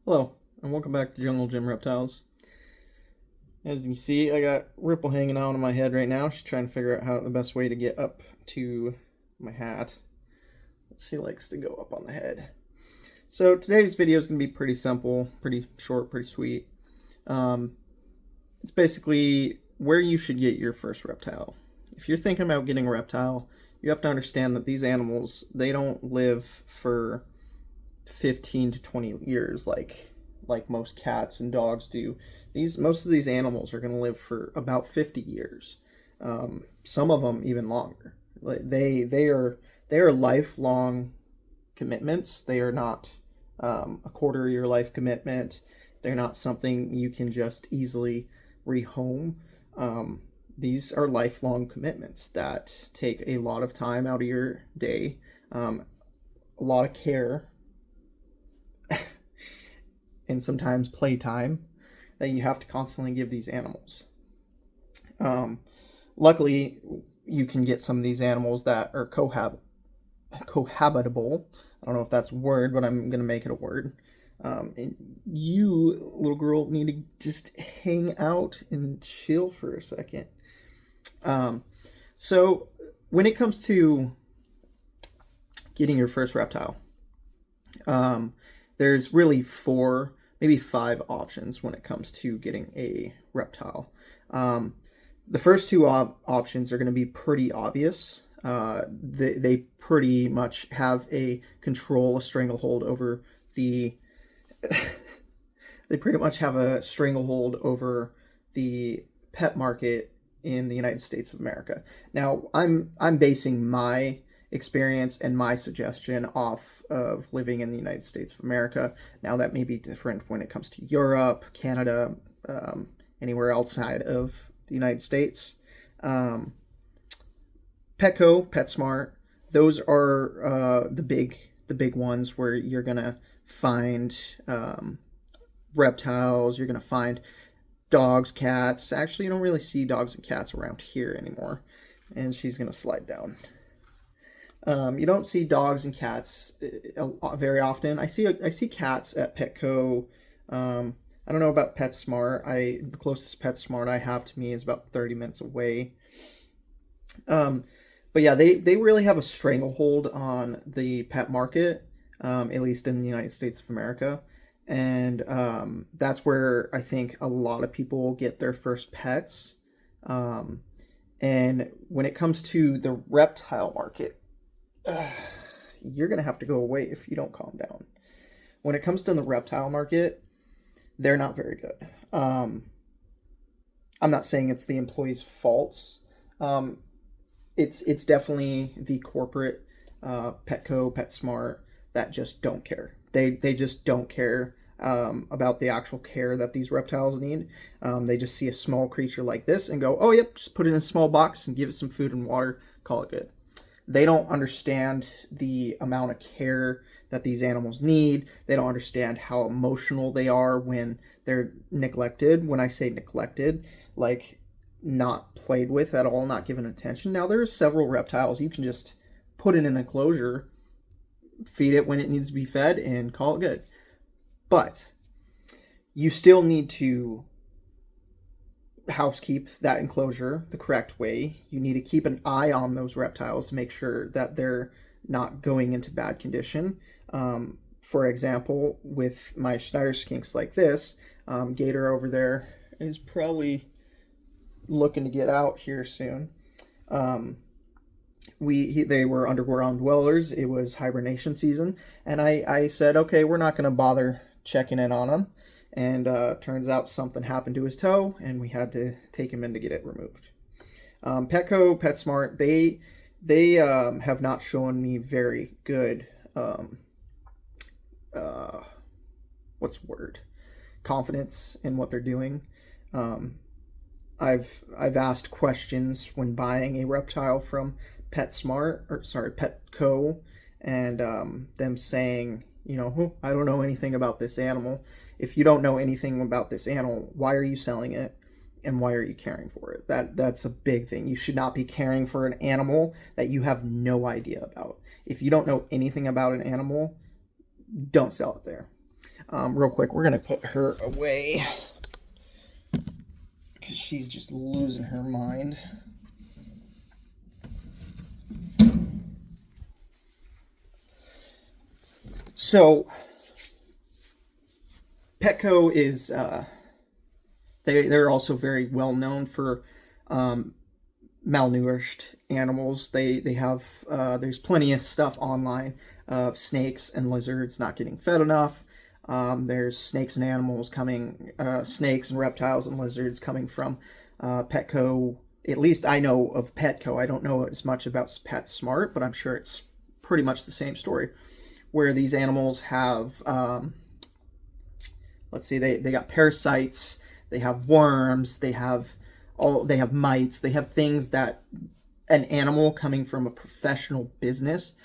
Hello, and welcome back to Jungle Gym Reptiles. As you can see, I got Ripple hanging out on my head right now. She's trying to figure out how the best way to get up to my hat. She likes to go up on the head. So today's video is going to be pretty simple, pretty short, pretty sweet. It's basically where you should get your first reptile. If you're thinking about getting a reptile, you have to understand that these animals, they don't live for 15 to 20 years like most cats and dogs do. Most of these animals are going to live for about 50 years. Some of them even longer. They are lifelong commitments. They are not a quarter of your life commitment. They're not something you can just easily rehome. These are lifelong commitments that take a lot of time out of your day, a lot of care, and sometimes playtime that you have to constantly give these animals. Luckily, you can get some of these animals that are cohabitable. I don't know if that's a word, but I'm going to make it a word. And you, little girl, need to just hang out and chill for a second. So when it comes to getting your first reptile, there's really 4, maybe 5 options when it comes to getting a reptile. The first 2 options are going to be pretty obvious. They pretty much have a stranglehold over the. They pretty much have a stranglehold over the pet market in the United States of America. Now, I'm basing my experience and my suggestion off of living in the United States of America. Now, that may be different when it comes to Europe, Canada, anywhere outside of the United States. Petco, PetSmart, those are the big ones where you're gonna find reptiles. You're gonna find dogs, cats. Actually, you don't really see dogs and cats around here anymore. And she's gonna slide down. You don't see dogs and cats very often. I see cats at Petco. I don't know about PetSmart. The closest PetSmart I have to me is about 30 minutes away. But yeah, they really have a stranglehold on the pet market, at least in the United States of America. And that's where I think a lot of people get their first pets. And when it comes to the reptile market, you're going to have to go away if you don't calm down. When it comes to the reptile market, they're not very good. I'm not saying it's the employees' faults. It's definitely the corporate Petco, PetSmart that just don't care. They just don't care about the actual care that these reptiles need. They just see a small creature like this and go, oh, yep, just put it in a small box and give it some food and water, call it good. They don't understand the amount of care that these animals need. They don't understand how emotional they are when they're neglected. When I say neglected, like not played with at all, not given attention. Now, there's several reptiles you can just put in an enclosure, feed it when it needs to be fed, and call it good. But you still need to housekeep that enclosure the correct way. You need to keep an eye on those reptiles to make sure that they're not going into bad condition. For example, with my Schneider skinks like this, Gator over there is probably looking to get out here soon. They were underground dwellers. It was hibernation season, and I said, okay, we're not going to bother checking in on them. And turns out something happened to his toe, and we had to take him in to get it removed. Petco, PetSmart, they have not shown me very good what's the word? Confidence in what they're doing. I've asked questions when buying a reptile from Petco, and them saying, I don't know anything about this animal. If you don't know anything about this animal, why are you selling it? And why are you caring for it? That's a big thing. You should not be caring for an animal that you have no idea about. If you don't know anything about an animal, don't sell it there. Real quick, we're going to put her away because she's just losing her mind. So, Petco is, they're also very well known for malnourished animals. They have, there's plenty of stuff online of snakes and lizards not getting fed enough. There's snakes and animals coming, snakes and reptiles and lizards coming from Petco. At least I know of Petco. I don't know as much about PetSmart, but I'm sure it's pretty much the same story, where these animals have, let's see, they got parasites, they have worms, they have mites, they have things that an animal coming from a professional business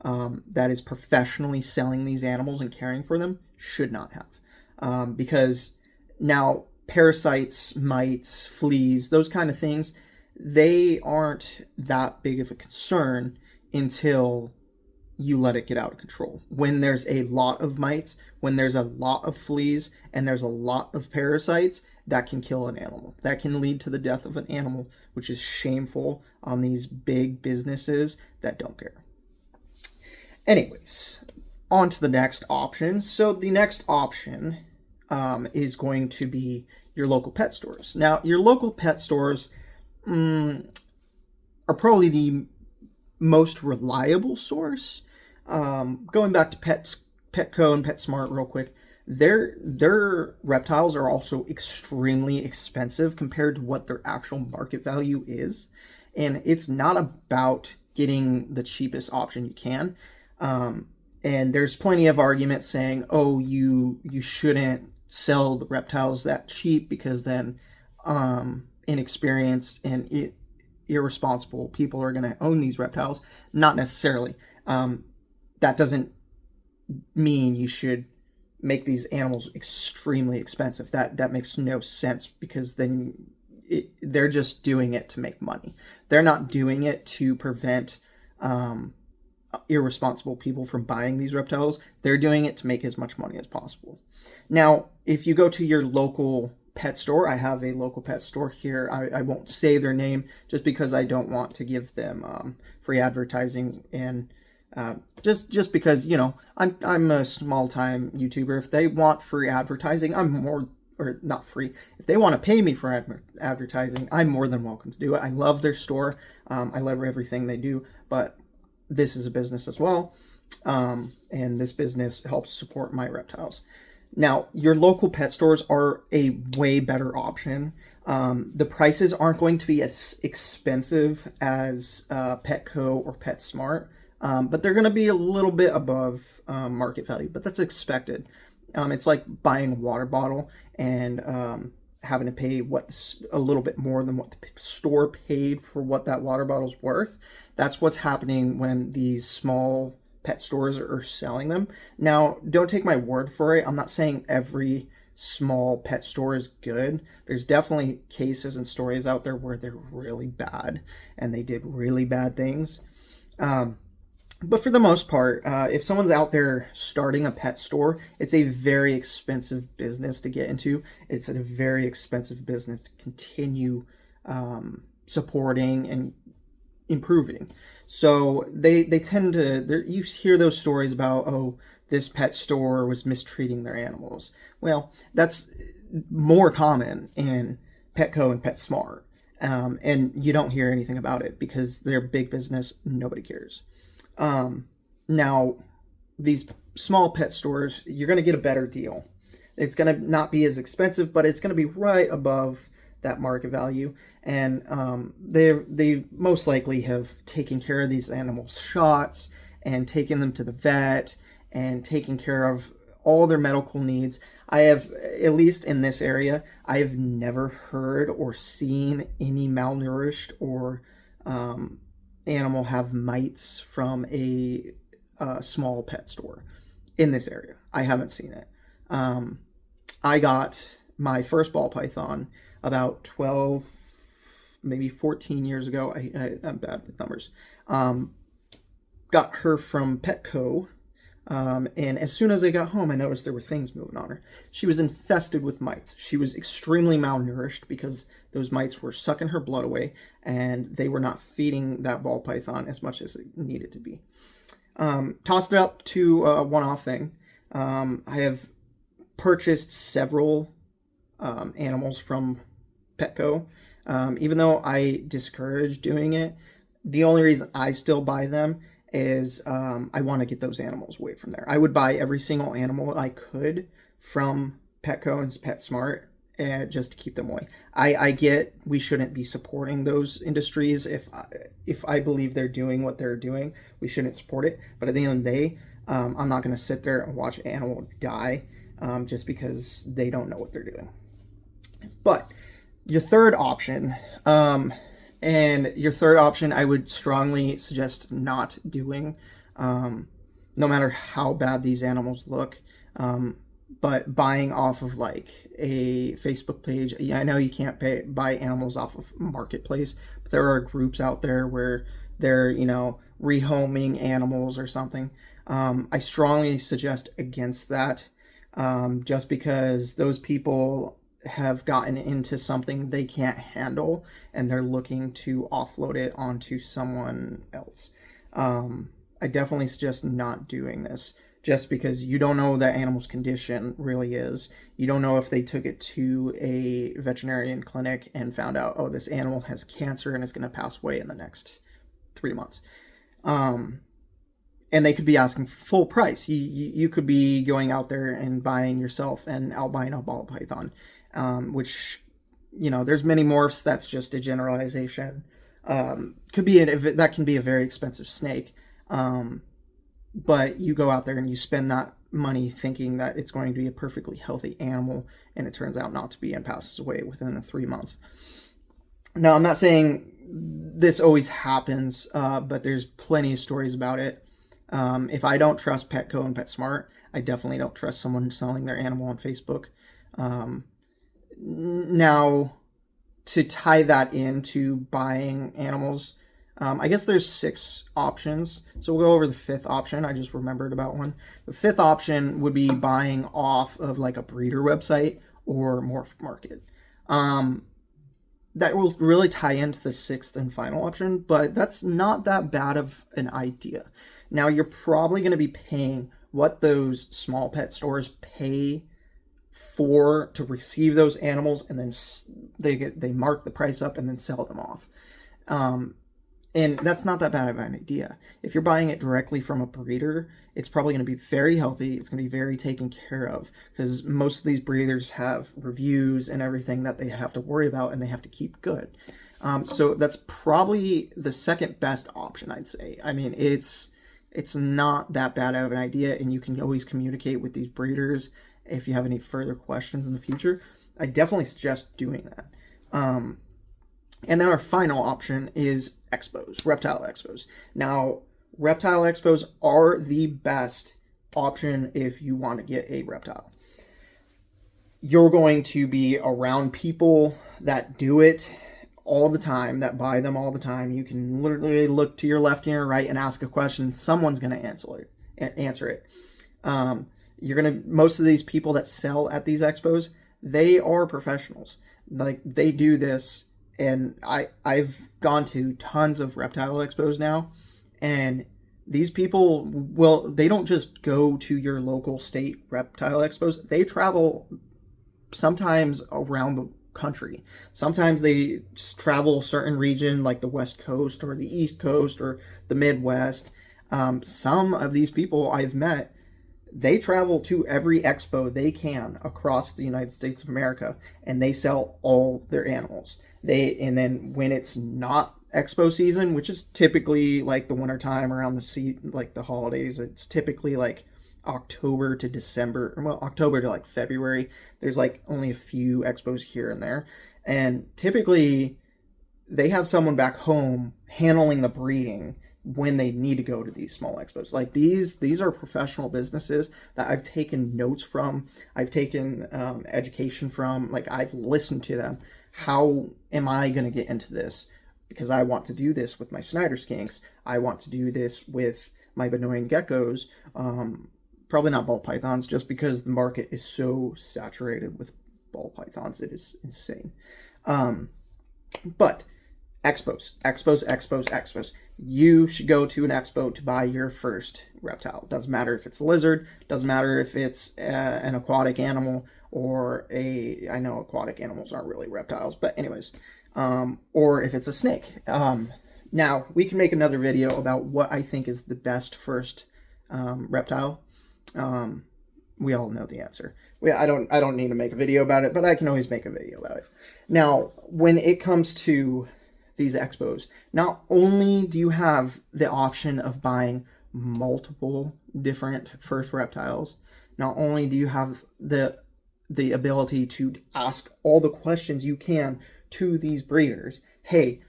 that is professionally selling these animals and caring for them should not have. Because now parasites, mites, fleas, those kind of things, they aren't that big of a concern until you let it get out of control. When there's a lot of mites, when there's a lot of fleas, and there's a lot of parasites, that can kill an animal. That can lead to the death of an animal, which is shameful on these big businesses that don't care. Anyways, on to the next option. So the next option is going to be your local pet stores. Now, your local pet stores are probably the most reliable source. Going back to Petco and PetSmart real quick, their reptiles are also extremely expensive compared to what their actual market value is. And it's not about getting the cheapest option you can. And there's plenty of arguments saying, oh, you shouldn't sell the reptiles that cheap because then inexperienced and irresponsible people are going to own these reptiles. Not necessarily. That doesn't mean you should make these animals extremely expensive. That makes no sense, because then they're just doing it to make money. They're not doing it to prevent irresponsible people from buying these reptiles. They're doing it to make as much money as possible. Now, if you go to your local pet store, I have a local pet store here. I won't say their name just because I don't want to give them free advertising, and just because, you know, I'm a small time YouTuber. If they want free advertising, I'm more, or not free. If they want to pay me for advertising, I'm more than welcome to do it. I love their store. I love everything they do, but this is a business as well. And this business helps support my reptiles. Now, your local pet stores are a way better option. The prices aren't going to be as expensive as Petco or PetSmart. But they're going to be a little bit above market value, but that's expected. It's like buying a water bottle and having to pay a little bit more than what the store paid for what that water bottle's worth. That's what's happening when these small pet stores are selling them. Now, don't take my word for it. I'm not saying every small pet store is good. There's definitely cases and stories out there where they're really bad and they did really bad things. But for the most part, if someone's out there starting a pet store, it's a very expensive business to get into. It's a very expensive business to continue supporting and improving. So they tend to, you hear those stories about, oh, this pet store was mistreating their animals. Well, that's more common in Petco and PetSmart. And you don't hear anything about it because they're big business. Nobody cares. Now, these small pet stores, you're going to get a better deal. It's going to not be as expensive, but it's going to be right above that market value. And they most likely have taken care of these animals' shots and taken them to the vet and taken care of all their medical needs. I have, at least in this area, I have never heard or seen any malnourished or animal have mites from a small pet store in this area. I haven't seen it. I got my first ball python about 12, maybe 14 years ago. I'm bad with numbers. Got her from Petco And as soon as I got home, I noticed there were things moving on her. She was infested with mites. She was extremely malnourished because those mites were sucking her blood away, and they were not feeding that ball python as much as it needed to be. Tossed it up to a one-off thing. I have purchased several animals from Petco. Even though I discourage doing it, the only reason I still buy them is I want to get those animals away from there. I would buy every single animal I could from Petco and PetSmart just to keep them away. I get we shouldn't be supporting those industries. If I believe they're doing what they're doing, we shouldn't support it. But at the end of the day, I'm not going to sit there and watch an animal die just because they don't know what they're doing. But your third option, I would strongly suggest not doing, no matter how bad these animals look. But buying off of like a Facebook page, I know you can't buy animals off of Marketplace, but there are groups out there where they're, rehoming animals or something. I strongly suggest against that, just because those people have gotten into something they can't handle and they're looking to offload it onto someone else. I definitely suggest not doing this just because you don't know what that animal's condition really is. You don't know if they took it to a veterinarian clinic and found out, oh, this animal has cancer and is going to pass away in the next 3 months. And they could be asking full price. You could be going out there and buying yourself an albino ball python, which, there's many morphs. That's just a generalization. That can be a very expensive snake. But you go out there and you spend that money thinking that it's going to be a perfectly healthy animal, and it turns out not to be and passes away within the 3 months. Now, I'm not saying this always happens, but there's plenty of stories about it. If I don't trust Petco and PetSmart, I definitely don't trust someone selling their animal on Facebook. Now, to tie that into buying animals, I guess there's 6 options. So we'll go over the 5th option. I just remembered about one. The 5th option would be buying off of like a breeder website or Morph Market. That will really tie into the 6th and final option, but that's not that bad of an idea. Now, you're probably going to be paying what those small pet stores pay to receive those animals, and then they mark the price up and then sell them off. And that's not that bad of an idea. If you're buying it directly from a breeder, it's probably going to be very healthy. It's going to be very taken care of, because most of these breeders have reviews and everything that they have to worry about and they have to keep good. So that's probably the second best option, I'd say. I mean, it's not that bad of an idea, and you can always communicate with these breeders if you have any further questions in the future. I definitely suggest doing that. And then our final option is expos, reptile expos. Now, reptile expos are the best option if you want to get a reptile. You're going to be around people that do it all the time, that buy them all the time. You can literally look to your left and your right and ask a question. Someone's going to answer it. Most of these people that sell at these expos, they are professionals. Like, they do this. And I've gone to tons of reptile expos now, and these people, they don't just go to your local state reptile expos. They travel sometimes around the country. Sometimes they travel a certain region, like the West Coast or the East Coast or the Midwest. Some of these people I've met, they travel to every expo they can across the United States of America, and they sell all their animals. And then when it's not expo season, which is typically like the wintertime around the holidays, it's typically like October to December, October to like February. There's like only a few expos here and there. And typically they have someone back home handling the breeding when they need to go to these small expos. Like these are professional businesses that I've taken notes from. I've taken education from. Like, I've listened to them. How am I going to get into this? Because I want to do this with my Snyder skinks. I want to do this with my Benoian geckos. probably not ball pythons, just because the market is so saturated with ball pythons. It is insane. But expos. You should go to an expo to buy your first reptile. Doesn't matter if it's a lizard, doesn't matter if it's an aquatic animal or I know aquatic animals aren't really reptiles, but anyways, or if it's a snake. Now, we can make another video about what I think is the best first reptile. We all know the answer. I don't need to make a video about it, but I can always make a video about it. Now, when it comes to these expos, not only do you have the option of buying multiple different first reptiles, not only do you have the ability to ask all the questions you can to these breeders. Hey,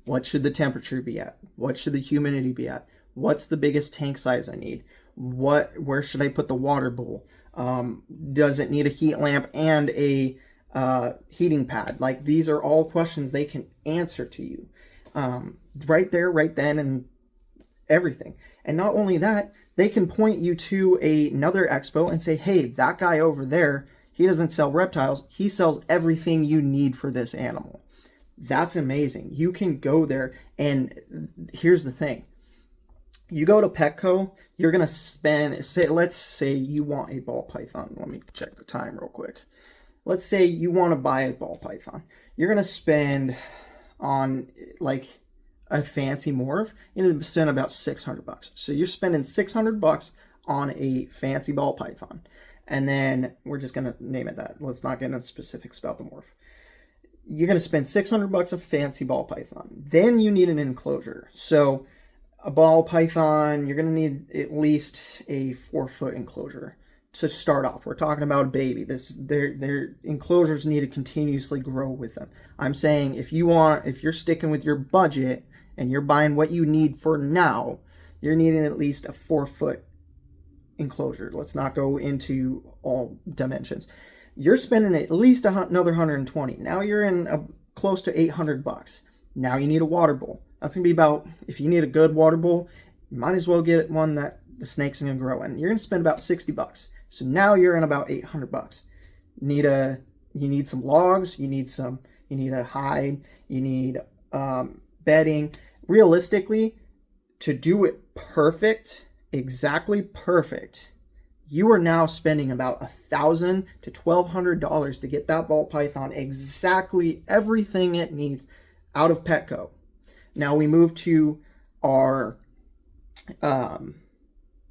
what should the temperature be at? What should the humidity be at? What's the biggest tank size I need? Where should I put the water bowl? Does it need a heat lamp and a heating pad? Like, these are all questions they can answer to you right there, right then, and everything. And not only that, they can point you to another expo and say, hey, that guy over there, he doesn't sell reptiles. He sells everything you need for this animal. That's amazing. You can go there, and here's the thing. You go to Petco, you're going to spend, let's say you want a ball python. Let me check the time real quick. Let's say you want to buy a ball python. You're going to spend on like a fancy morph, you're going to spend about $600. So you're spending $600 on a fancy ball python. And then we're just going to name it that. Let's not get into specifics about the morph. You're going to spend $600 a fancy ball python. Then you need an enclosure. So a ball python, you're going to need at least a 4-foot enclosure to start off. We're talking about a baby. Their enclosures need to continuously grow with them. I'm saying if you're sticking with your budget and you're buying what you need for now, you're needing at least a 4-foot enclosure. Let's not go into all dimensions. You're spending at least another $120. Now you're in close to $800. Now you need a water bowl. That's going to be about, if you need a good water bowl, you might as well get one that the snake's going to grow in. You're going to spend about $60. So now you're in about $800. You need some logs, you need a hide, you need bedding. Realistically, to do it perfect, exactly perfect, you are now spending about $1,000 to $1,200 to get that ball python exactly everything it needs out of Petco. Now we move to our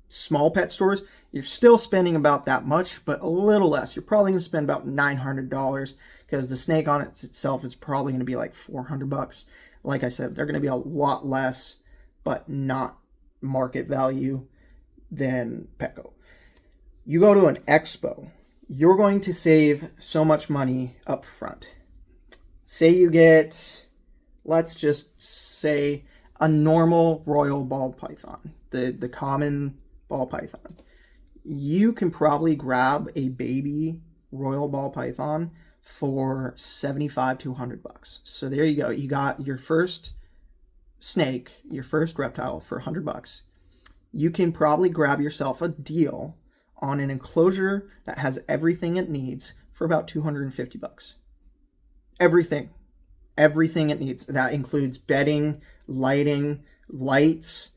small pet stores. You're still spending about that much, but a little less. You're probably going to spend about $900 because the snake on itself is probably going to be like $400. Like I said, they're going to be a lot less, but not market value than Petco. You go to an expo, you're going to save so much money up front. Say you get, let's just say, a normal royal ball python, the common ball python. You can probably grab a baby royal ball python for $75 to $100. So there you go. You got your first snake, your first reptile for $100. You can probably grab yourself a deal on an enclosure that has everything it needs for about $250. Everything it needs. That includes bedding, lighting, lights,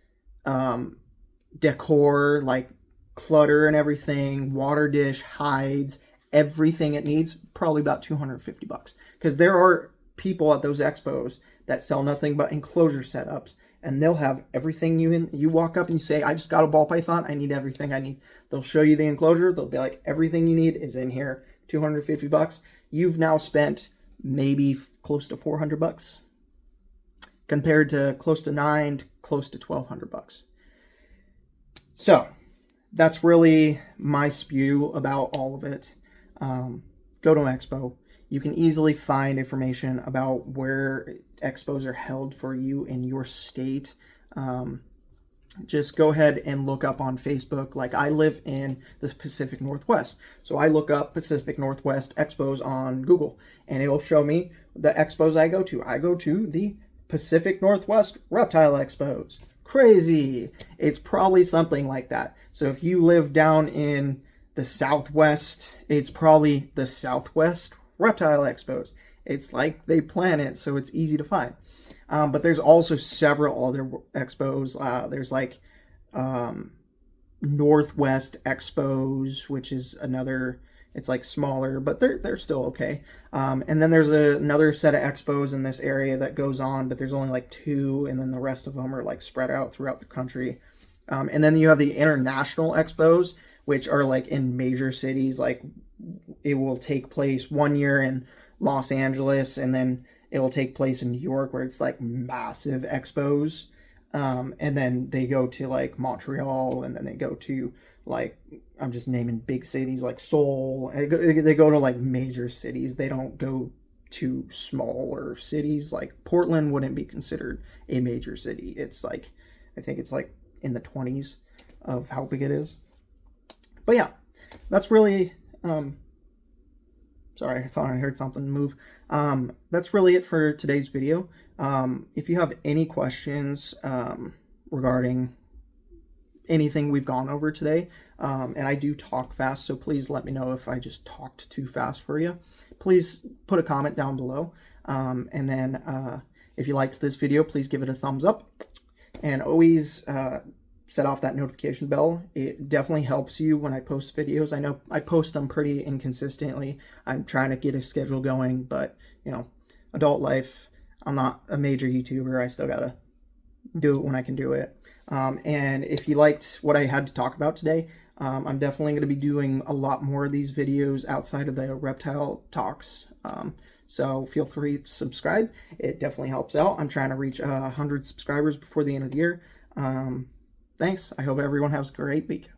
decor, like clutter and everything, water dish, hides, everything it needs, probably about $250. Because there are people at those expos that sell nothing but enclosure setups, and they'll have everything you walk up and you say, I just got a ball python, I need everything I need. They'll show you the enclosure, they'll be like, everything you need is in here, $250. You've now spent maybe close to $400 compared to close to $900 to close to $1,200. So that's really my spew about all of it. Go to an expo. You can easily find information about where expos are held for you in your state. Just go ahead and look up on Facebook. Like, I live in the Pacific Northwest, so I look up Pacific Northwest expos on Google, and it will show me the expos I go to. I go to the Pacific Northwest Reptile Expos. Crazy. It's probably something like that. So if you live down in the Southwest, it's probably the Southwest Reptile Expos. It's like they plan it, so it's easy to find. But there's also several other expos. There's like Northwest Expos, which is another, it's like smaller, but they're still okay. And then there's another set of expos in this area that goes on, but there's only like 2, and then the rest of them are like spread out throughout the country. And then you have the international expos, which are like in major cities. Like it will take place one year in Los Angeles, and then it will take place in New York, where it's like massive expos. And then they go to like Montreal, and then they go to like, I'm just naming big cities like Seoul. They go to like major cities. They don't go to smaller cities. Like Portland wouldn't be considered a major city. It's like, I think it's like in the 20s of how big it is. But yeah, that's really, sorry, I thought I heard something move. That's really it for today's video. If you have any questions regarding anything we've gone over today, and I do talk fast, so please let me know if I just talked too fast for you. Please put a comment down below. And then if you liked this video, please give it a thumbs up. And always set off that notification bell. It definitely helps you when I post videos. I know I post them pretty inconsistently. I'm trying to get a schedule going, but you know, adult life, I'm not a major YouTuber. I still gotta do it when I can do it. And if you liked what I had to talk about today, I'm definitely going to be doing a lot more of these videos outside of the reptile talks. So feel free to subscribe. It definitely helps out. I'm trying to reach 100 subscribers before the end of the year. Thanks. I hope everyone has a great week.